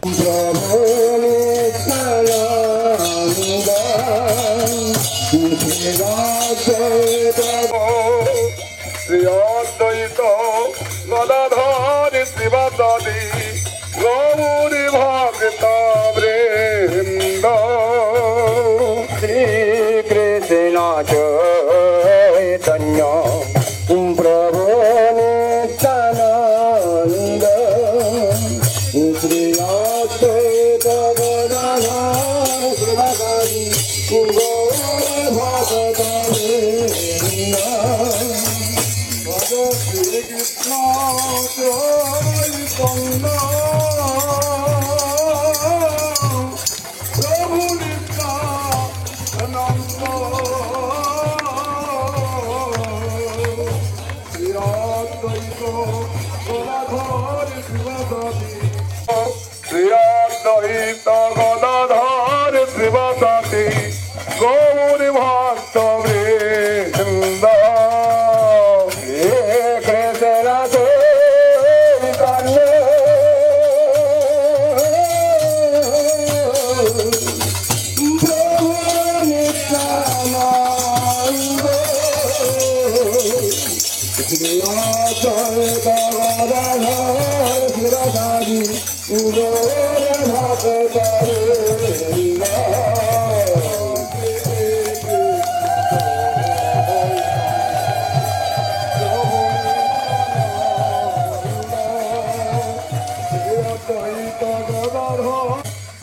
प्रभु नित्यानंद श्री अद्वैत गदाधर शिवसदि गौरी भक्त वृंद श्री कृष्ण चैतन्य प्रभु नित्यानंद श्री अद्वैत गदाधर शिवसदि गौरी भक्त वृंद श्री कृष्ण चैतन्य प्रभु नित्यानंद श्री अद्वैत गदाधर शिवसदि श्री अद्वैत गदाधर शिवसदि गौरी भक्त वृंद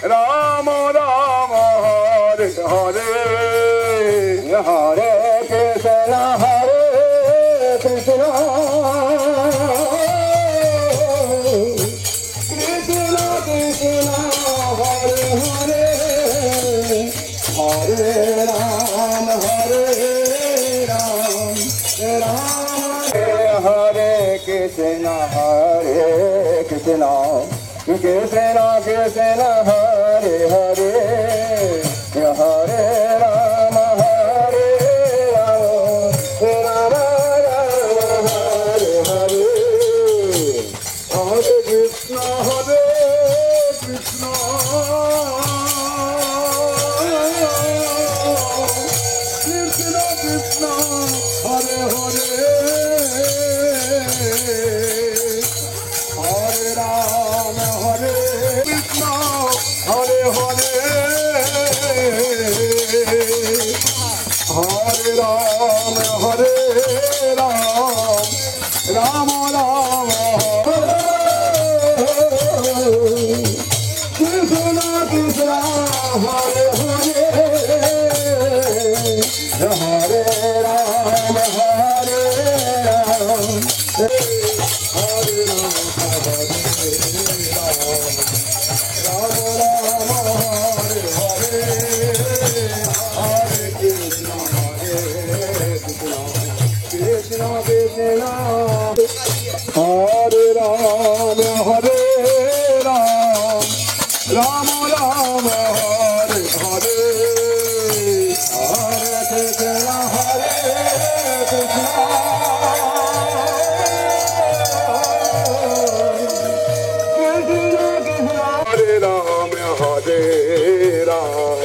राम राम हरे हरे हरे कृष्ण हरे कृष्ण कृष्ण कृष्ण हरे हरे हरे राम राम हरे कृष्ण कृष्ण कृष्ण कृष्ण हरे हरे हरे राम राम राम हरे हरे हरे कृष्ण कृष्ण कृष्ण हरे हरे हरे राम हरे कृष्ण हरे हरे हरे राम राम राम कृष्ण कृष्ण हरे हरे हरे राम हरे हरे राम राम राम हरे हरे हरे कृष्ण हरे कृष्ण हरे राम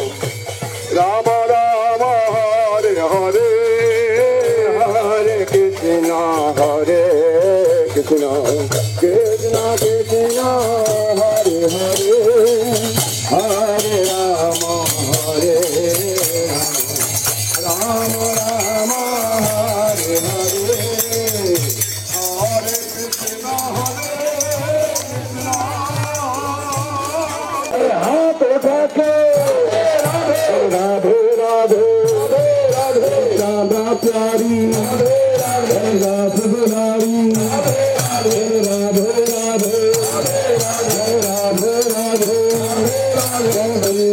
राम राम हरे हरे हरे कृष्ण कृष्ण कृष्ण कृष्ण हरे हरे हरे राम राम राम हरे हरे हरे कृष्ण हाथ उठा के राधे राधे राधे राधा प्यारी राधा दुलारी राधे राधे राधे राधे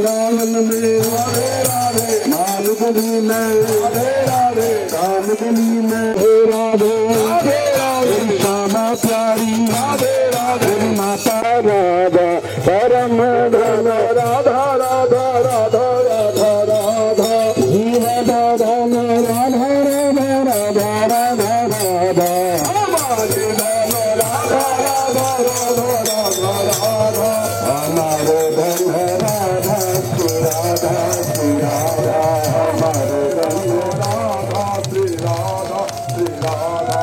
रामन में मालगुनी में रामगुनी में राधे श्यामा प्यारी राधे माता राधा परम धन राधा राधा राधा राधा राधा राधा राधा राधा राधा राधा राधा हमारे धन राधा श्री राधा श्री राधा हमारे धन राधा श्री राधा श्री राधा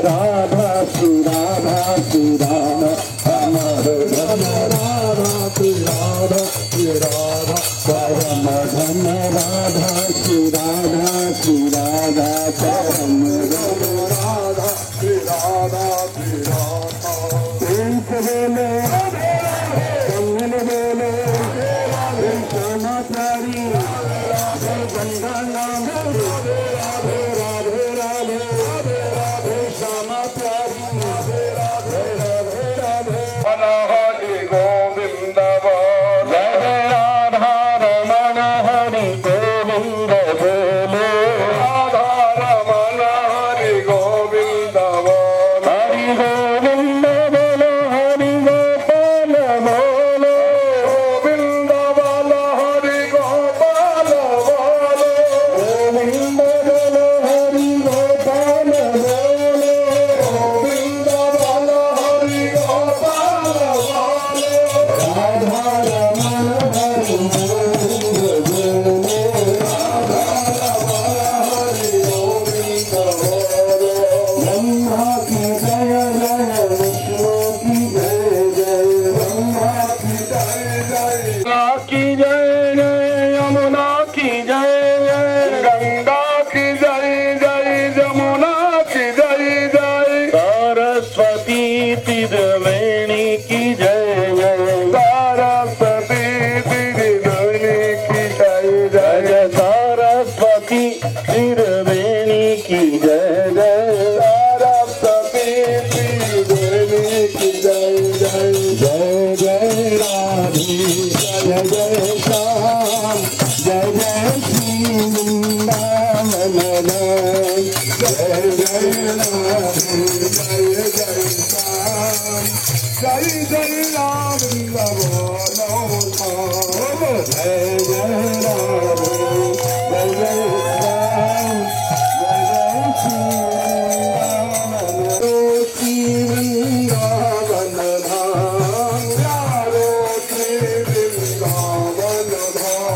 राधा श्री राधा श्री राधा हमारे धन राधा श्री राधा श्री राधा परम धन राधा श्री राधा श्री राधा परम धन राधा श्री राधा श्री राधा प्रेम से बोले कंगन बोले श्यामा प्यारी गंगा नाम राधे राधे राधे राधे श्यामा प्यारी राधे राधे राधे राधे हरि गोविंद जय राधा रमण हरि गोविंद बोले राधा रमण हरि गोविंद हरि गोविंद बोलो हरि गोपाल बोलो गोविंद हरि गोपाल गोविंद बोलो हरि गोपाल बोलो गोविंद हरि गोपाल राधा रमण हरि गोविंद बोले ब्रह्मा की जय जय विष्णु की जय जय ब्रह्मा की जय जय की जय जय यमुना की जय जय गंगा की जय जय जमुना की जय जय सरस्वती त्रिवेणी की जय जय सरस्वती त्रिवेणी की जय जय जय सरस्वती त्रिवेणी की जय जय सरस्वती त्रिवेणी की जय जय जय जय राधे जय जय श्याम जय जय श्री वृंदावन जय जय राधे जय जय श्याम जय जय राम बोलो जय जय राधे जय जय श्याम जय जय श्री वृंदावन धाम प्यारो वृंदावन धाम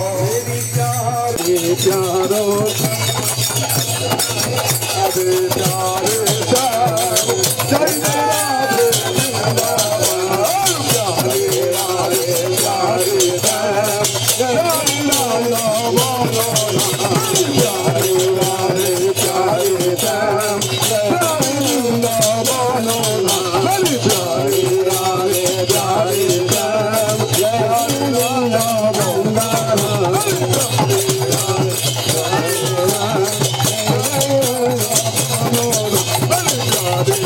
ये प्यारो अबे प्यारे श्याम जय राधे प्यारे राधे प्यारे श्याम जय राधा बोलो प्यारे राधे प्यारे श्याम जय राधा बोलो प्यारे राधे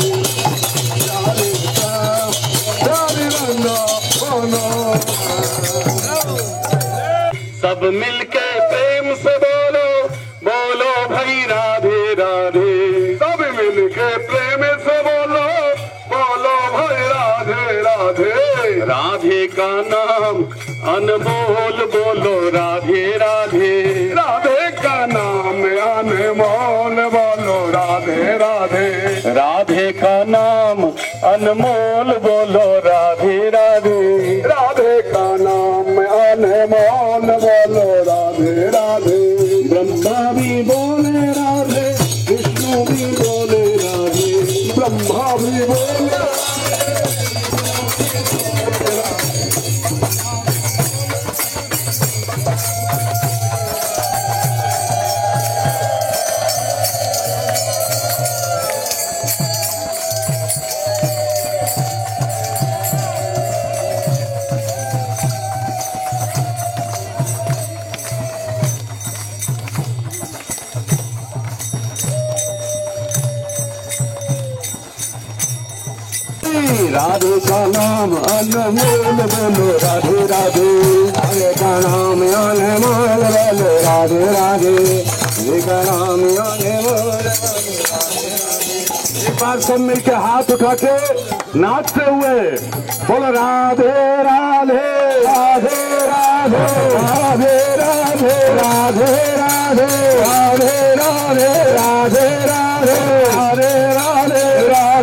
प्यारे श्याम जय राधा बोलो सब मिलके प्रेम से बोलो बोलो भाई राधे राधे सब मिलके प्रेम से बोलो बोलो भाई राधे राधे राधे का नाम अनमोल बोलो राधे राधे राधे का नाम अनमोल बोलो राधे राधे राधे का नाम अनमोल बोलो राधे राधे राधे का नाम अनमोल बोलो राधे राधे ब्रह्मा भी बोले राधे विष्णु भी बोले राधे ब्रह्मा भी बोले राधे का नाम अनमोल बोलो राधे राधे राधे का नाम अनमोल बोलो राधे राधे राधे का नाम अनमोल एक बार सब मिलके हाथ उठा के नाचते हुए बोलो राधे राधे राधे राधे राधे राधे राधे राधे राधे राधे राधे राधे राधे राधे राधे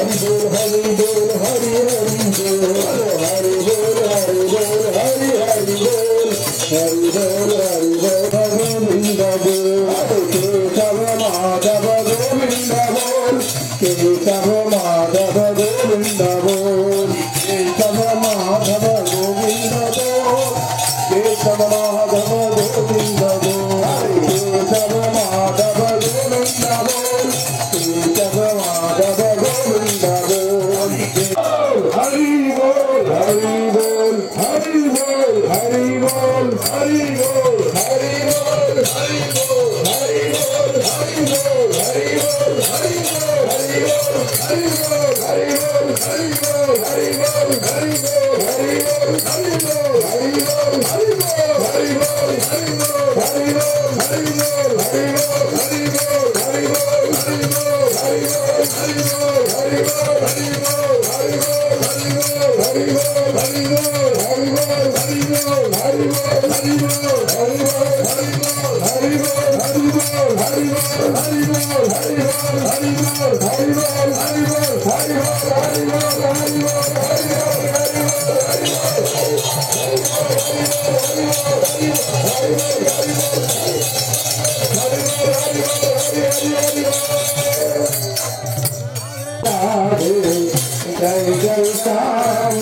जय जय श्याम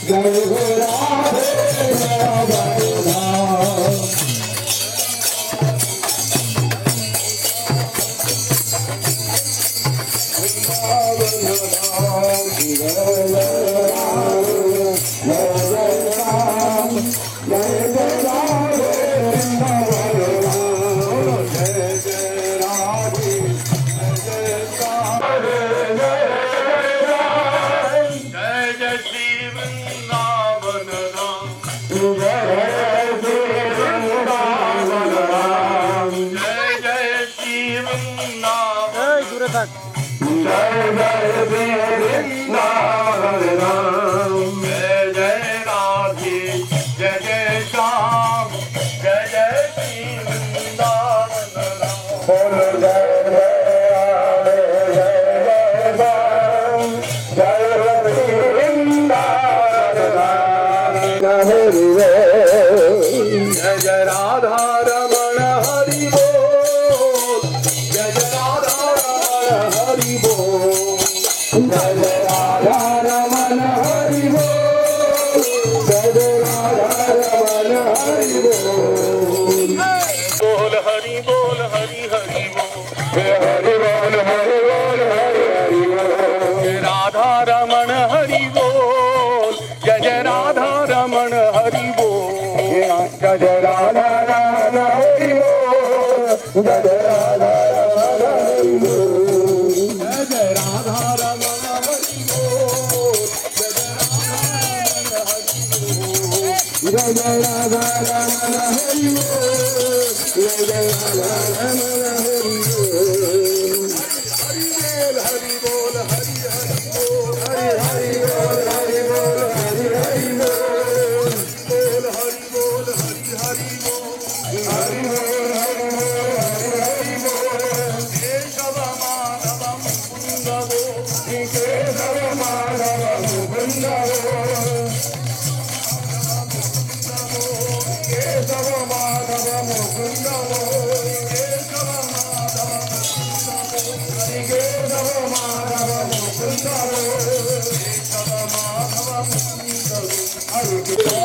जय हो राधे राम जय राधा रमण हरि बोल जय राधा रमण हरि बोल जय राधा रमण हरि बोल जय राधा रमण हरि बोल बोल हरि बोल हरि हरि बोल हरि बोल हरि बोल हरि हरि बोल राधा रमण हरि बोल जय राधा रमण हरि बोल जय राधा रमण हरि बोल जय राधा रमण हरि बोल जय राधा रमण हरि बोल जय राधा रमण हरि बोल जय राधा रमण हरि बोल हरि बोल हरि हरि बोल हरि हरि बोल हरि बोल हरि हरि बोल हरि बोल हरि हरि बोल हरि बोल हरि बोल हरि हरि बोल केशव माधव मुकुंद बोल केशव माधव मुकुंद बोल केशव माधव मुकुंद बोल केशव माधव हरि केशव माधव मुकुंद बोल केशव माधव मुकुंद बोल हरि